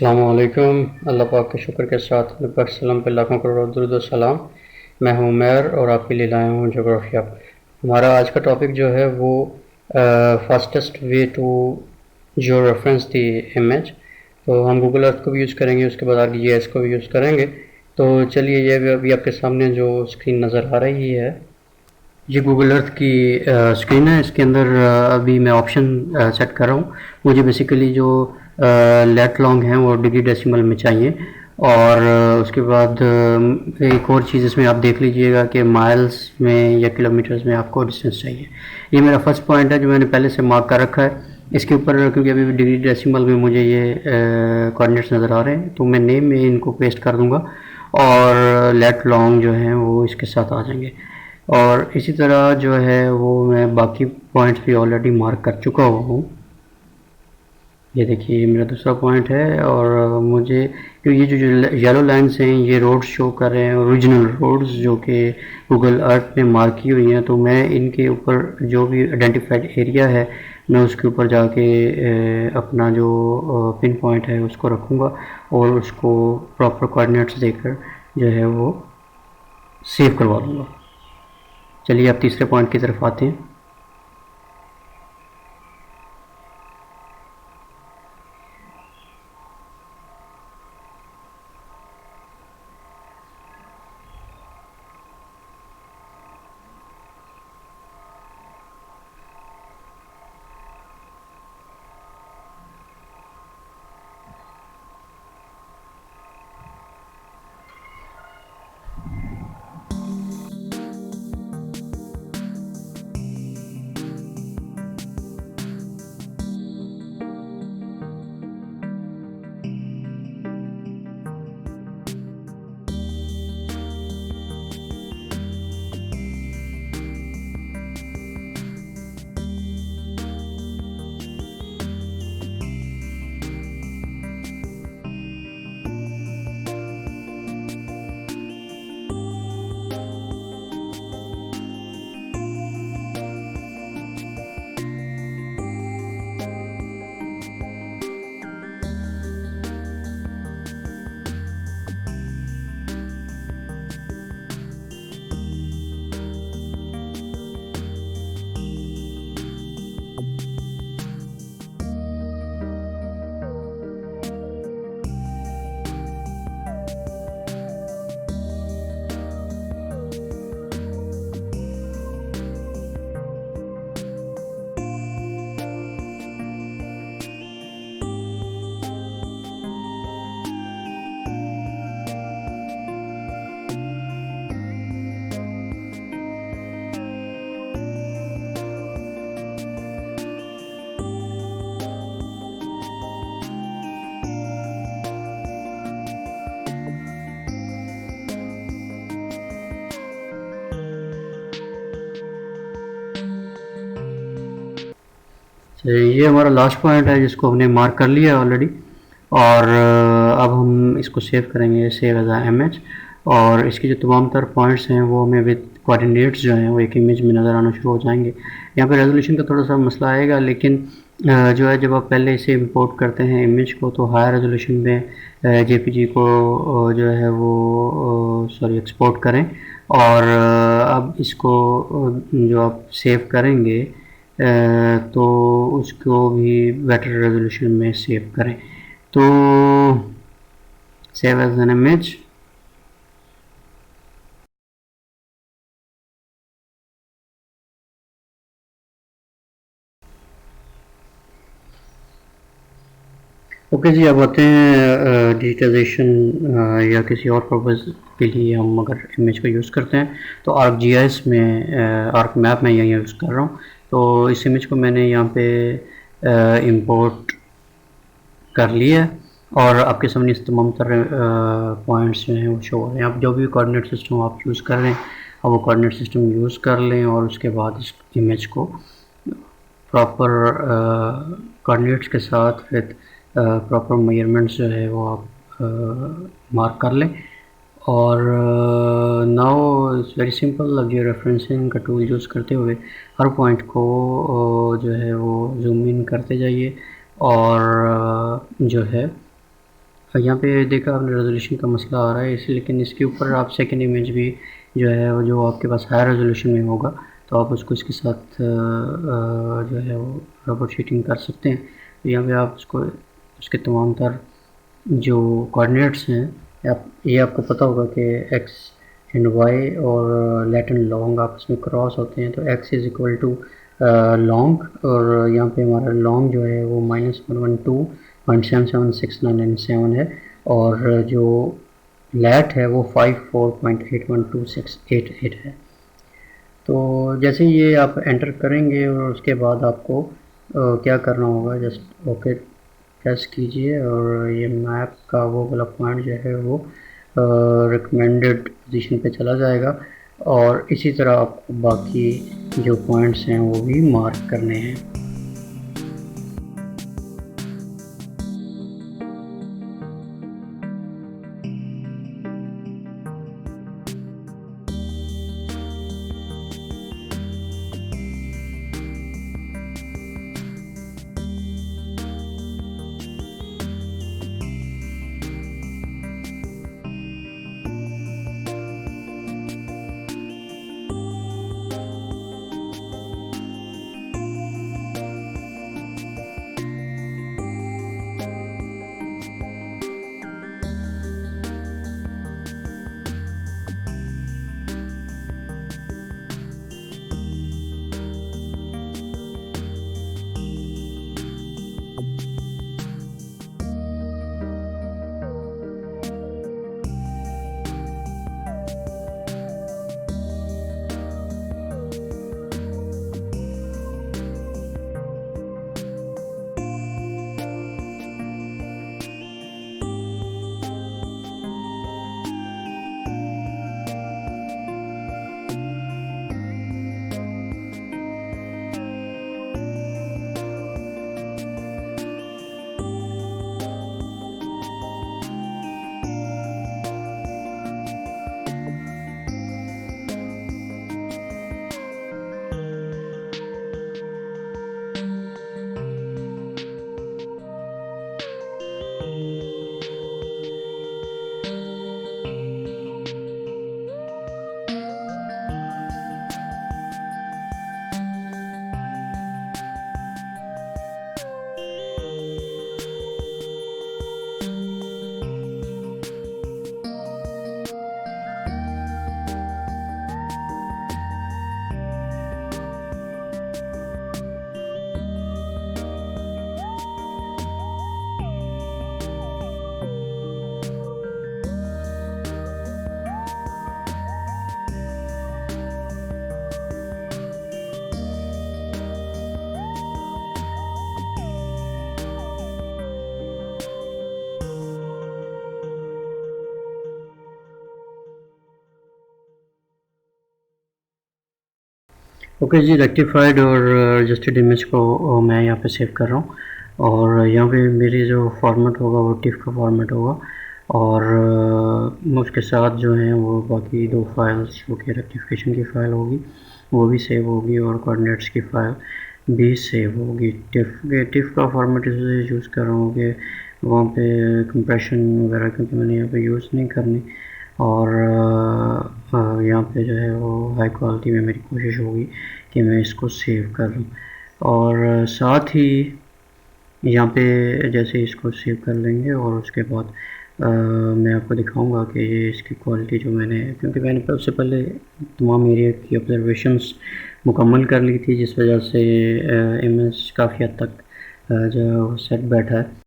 अस्सलामुअलैकुम। अल्लाह पाक के शुक्र के साथ नबी सल्लम पे लाखों करोड़ दुरूद और सलाम। मैं हूँ उमैर और आपके लिए लाया हूँ जोग्राफिया। हमारा आज का टॉपिक जो है वो फास्टेस्ट वे टू जो रेफरेंस दी इमेज। तो हम गूगल अर्थ को भी यूज़ करेंगे, उसके बाद आर जी एस को भी यूज़ करेंगे। तो चलिए, ये अभी आपके सामने जो स्क्रीन नज़र आ रही है, ये गूगल अर्थ की स्क्रीन है। इसके अंदर अभी मैं ऑप्शन सेट कर रहा हूँ। मुझे बेसिकली जो लेट लॉन्ग हैं वो डिग्री डेसिमल में चाहिए, और उसके बाद एक और चीज़ इसमें आप देख लीजिएगा कि माइल्स में या किलोमीटर्स में आपको डिस्टेंस चाहिए। ये मेरा फर्स्ट पॉइंट है जो मैंने पहले से मार्क कर रखा है। इसके ऊपर क्योंकि अभी भी डिग्री डेसिमल में मुझे ये कोऑर्डिनेट्स नज़र आ रहे हैं, तो मैं नेम में इनको पेस्ट कर दूंगा और लेट लॉन्ग जो हैं वो इसके साथ आ जाएंगे। और इसी तरह जो है वो मैं बाकी पॉइंट्स भी ऑलरेडी मार्क कर चुका हुआ हूँ। ये देखिए, ये मेरा दूसरा पॉइंट है। और मुझे क्योंकि ये जो येलो लाइन्स हैं ये रोड्स शो कर रहे हैं, ओरिजिनल रोड्स जो कि गूगल अर्थ ने मार्क की हुई हैं, तो मैं इनके ऊपर जो भी आइडेंटिफाइड एरिया है मैं उसके ऊपर जाके अपना जो पिन पॉइंट है उसको रखूँगा और उसको प्रॉपर कोऑर्डिनेट्स देकर जो है वो सेव करवा दूँगा। चलिए अब तीसरे पॉइंट की तरफ आते हैं। ये हमारा लास्ट पॉइंट है जिसको हमने मार्क कर लिया ऑलरेडी। और अब हम इसको सेव करेंगे, सेव एज आ इमेज। और इसके जो तमाम तर पॉइंट्स हैं वो हमें विद कोऑर्डिनेट्स जो हैं वो एक इमेज में नज़र आना शुरू हो जाएंगे। यहाँ पे रेजोल्यूशन का थोड़ा सा मसला आएगा, लेकिन जो है जब आप पहले इसे इंपोर्ट करते हैं इमेज को, तो हाई रेजोल्यूशन में जेपीजी को जो है वो सॉरी एक्सपोर्ट करें। और अब इसको जो आप सेव करेंगे तो उसको भी बेटर रेजोल्यूशन में सेव करें। तो save as an image. Okay जी, अब आते हैं डिजिटाइजेशन या किसी और पर्पज़ के लिए हम अगर इमेज को यूज़ करते हैं तो आर्क जी एस में आर्क मैप में यही यूज़ कर रहा हूँ। तो इस इमेज को मैंने यहाँ पे इंपोर्ट कर लिया है और आपके सामने इस तमाम तरह पॉइंट्स जो हैं वो शो हो रहे हैं। आप जो भी कोऑर्डिनेट सिस्टम आप यूज़ कर रहे हैं आप वो कोऑर्डिनेट सिस्टम यूज़ कर लें और उसके बाद इस इमेज को प्रॉपर कोऑर्डिनेट्स के साथ विद प्रॉपर मेजरमेंट्स जो है वो आप मार्क कर लें। और नाउ इट्स वेरी सिंपल। अब ये रेफरेंसिंग का टूल यूज़ करते हुए हर पॉइंट को जो है वो जूम इन करते जाइए और जो है यहाँ पे देखा आपने रेजोल्यूशन का मसला आ रहा है इसी, लेकिन इसके ऊपर आप सेकंड इमेज भी जो है वो जो आपके पास हाई रेजोल्यूशन में होगा तो आप उसको इसके साथ जो है वो रोबोट शीटिंग कर सकते हैं। तो यहाँ पे आप उसको उसके तमाम तर जो कोऑर्डिनेट्स हैं ये आपको पता होगा कि एक्स एंड वाई और लेट एंड लॉन्ग आपस में क्रॉस होते हैं। तो X is equal to long और यहाँ पे हमारा लॉन्ग जो है वो -112.776997 है और जो लेट है वो 54.812688 है। तो जैसे ये आप एंटर करेंगे और उसके बाद आपको क्या करना होगा, जस्ट ओके प्रेस कीजिए और ये मैप का वो वाला पॉइंट जो है वो रिकमेंडेड पोजीशन पे चला जाएगा और इसी तरह आपको बाकी जो पॉइंट्स हैं वो भी मार्क करने हैं। ओके जी, रेक्टिफाइड और एडजस्टेड इमेज को मैं यहाँ पे सेव कर रहा हूँ और यहाँ पे मेरी जो फॉर्मेट होगा वो टिफ का फॉर्मेट होगा और उसके साथ जो है वो बाकी दो फाइल्स जो कि रेक्टिफिकेशन की फ़ाइल होगी वो भी सेव होगी और कोऑर्डिनेट्स की फ़ाइल भी सेव होगी। टिफ का फॉर्मेट इसलिए यूज़ कर रहा हूँ कि वहाँ पे कंप्रेशन वगैरह क्योंकि मैंने यहाँ पे यूज़ नहीं करनी और यहाँ पे जो है वो हाई क्वालिटी में मेरी कोशिश होगी कि मैं इसको सेव कर लूँ और साथ ही यहाँ पे जैसे इसको सेव कर लेंगे और उसके बाद मैं आपको दिखाऊंगा कि ये इसकी क्वालिटी जो मैंने क्योंकि मैंने सबसे पहले तमाम एरिया की ऑब्जर्वेशंस मुकम्मल कर ली थी जिस वजह से इमेज काफ़ी हद तक जो सेट बैठा है।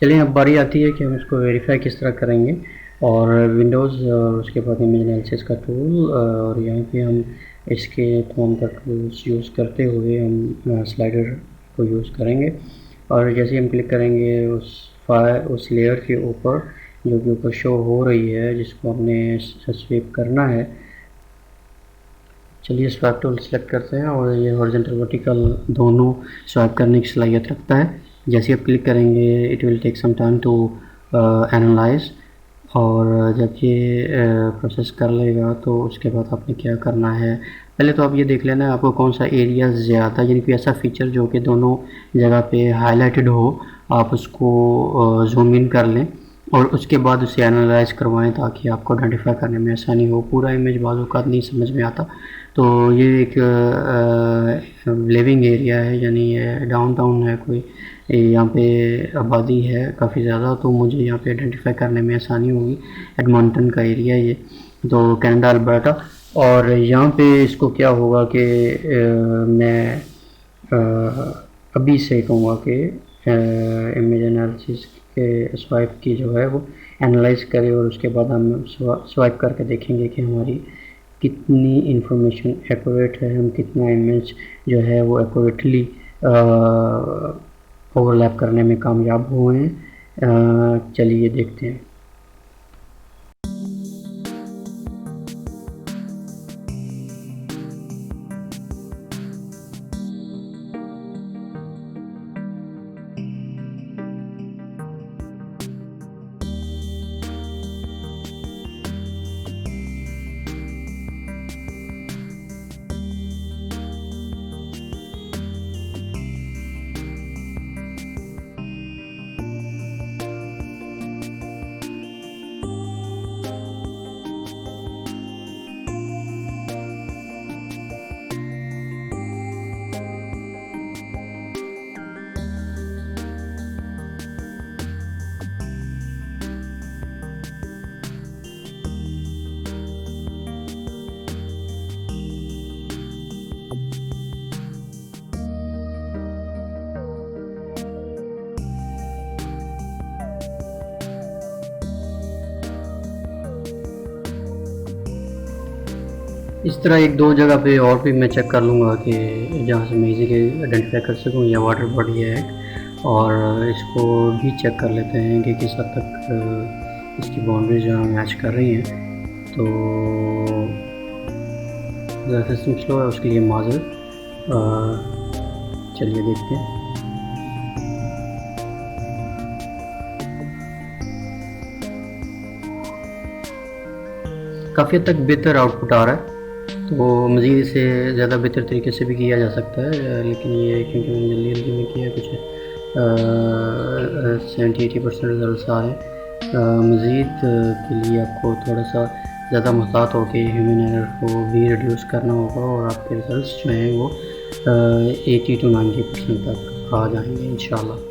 चलिए अब बारी आती है कि हम इसको वेरीफाई किस तरह करेंगे और विंडोज़ और उसके बाद इमेज एनालिसिस का टूल और यहाँ पे हम इसके तमाम का टूल्स यूज़ करते हुए हम स्लाइडर को यूज़ करेंगे और जैसे हम क्लिक करेंगे उस लेयर के ऊपर जो कि ऊपर शो हो रही है जिसको हमने स्वीप करना है। चलिए स्वैप टूल सेलेक्ट करते हैं और ये हॉरिजॉन्टल वर्टिकल दोनों स्वैप करने की सलाहियत रखता है। जैसे आप क्लिक करेंगे it will take some time to analyse और जब ये प्रोसेस कर लेगा तो उसके बाद आपने क्या करना है, पहले तो आप ये देख लेना आपको कौन सा एरिया ज़्यादा, यानी कि ऐसा फ़ीचर जो कि दोनों जगह पे हाईलाइटेड हो, आप उसको ज़ूम इन कर लें और उसके बाद उसे एनालाइज करवाएं ताकि आपको आइडेंटिफाई करने में आसानी हो। पूरा इमेज बाज़ औक़ात नहीं समझ में आता, तो ये एक लिविंग एरिया है, यानी ये डाउनटाउन है कोई, यहाँ पे आबादी है काफ़ी ज़्यादा, तो मुझे यहाँ पे आइडेंटिफाई करने में आसानी होगी। एडमंटन का एरिया ये, तो कनाडा अल्बर्टा। और यहाँ पे इसको क्या होगा कि मैं अभी से कहूँगा कि इमेज एनालिसिस के स्वाइप की जो है वो एनालाइज करें और उसके बाद हम स्वाइप करके देखेंगे कि हमारी कितनी इंफॉर्मेशन एक्यूरेट है, हम कितना इमेज जो है वो एक्यूरेटली ओवरलैप करने में कामयाब हुए हैं। चलिए देखते हैं। इस तरह एक दो जगह पे और भी मैं चेक कर लूँगा कि जहाँ से मैं इजीली आइडेंटिफाई कर सकूँ या वाटर बॉडी है, और इसको भी चेक कर लेते हैं कि किस हद तक इसकी बाउंड्रीज जहाँ मैच कर रही हैं। तो सिस्टम स्लो है, उसके लिए माजर। चलिए देखते हैं। काफ़ी हद तक बेहतर आउटपुट आ रहा है, तो मज़ीद इसे ज़्यादा बेहतर तरीके से भी किया जा सकता है, लेकिन ये क्योंकि मैंने जल्दी जल्दी में किया कुछ 70-80% रिजल्ट आ रहे हैं। मज़ीद के लिए आपको थोड़ा सा ज़्यादा मुहतात हो के ह्यूमन एरर को भी रिड्यूस करना होगा और आपके रिजल्ट्स जो हैं वो 80 to 90% तक आ जाएंगे इंशाल्लाह।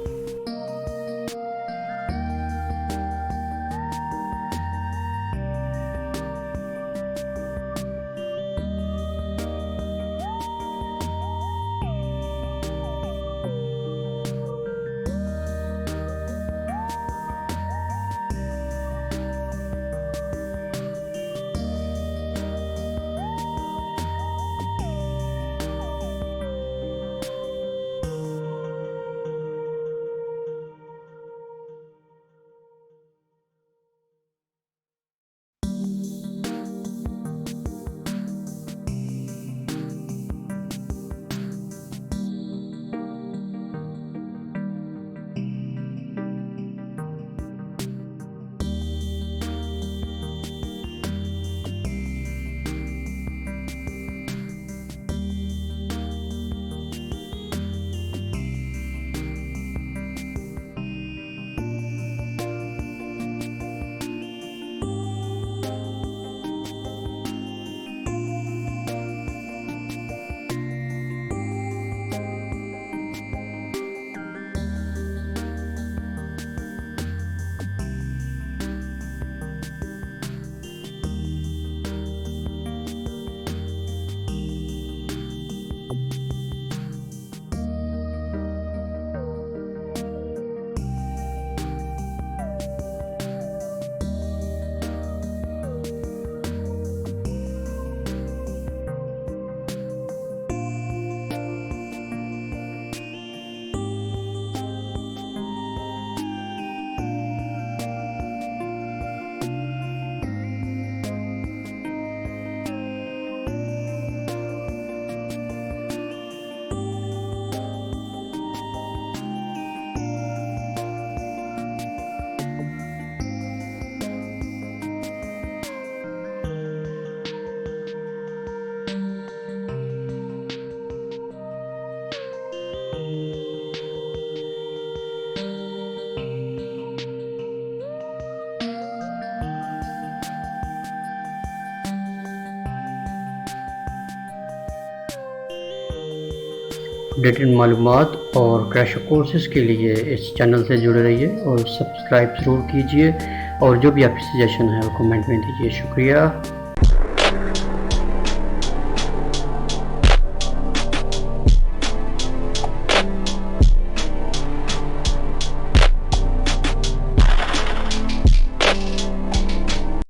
अपडेटेड मालूमात और क्रैश कोर्सेज़ के लिए इस चैनल से जुड़े रहिए और सब्सक्राइब ज़रूर कीजिए और जो भी आपकी सजेशन है वो कमेंट में दीजिए। शुक्रिया।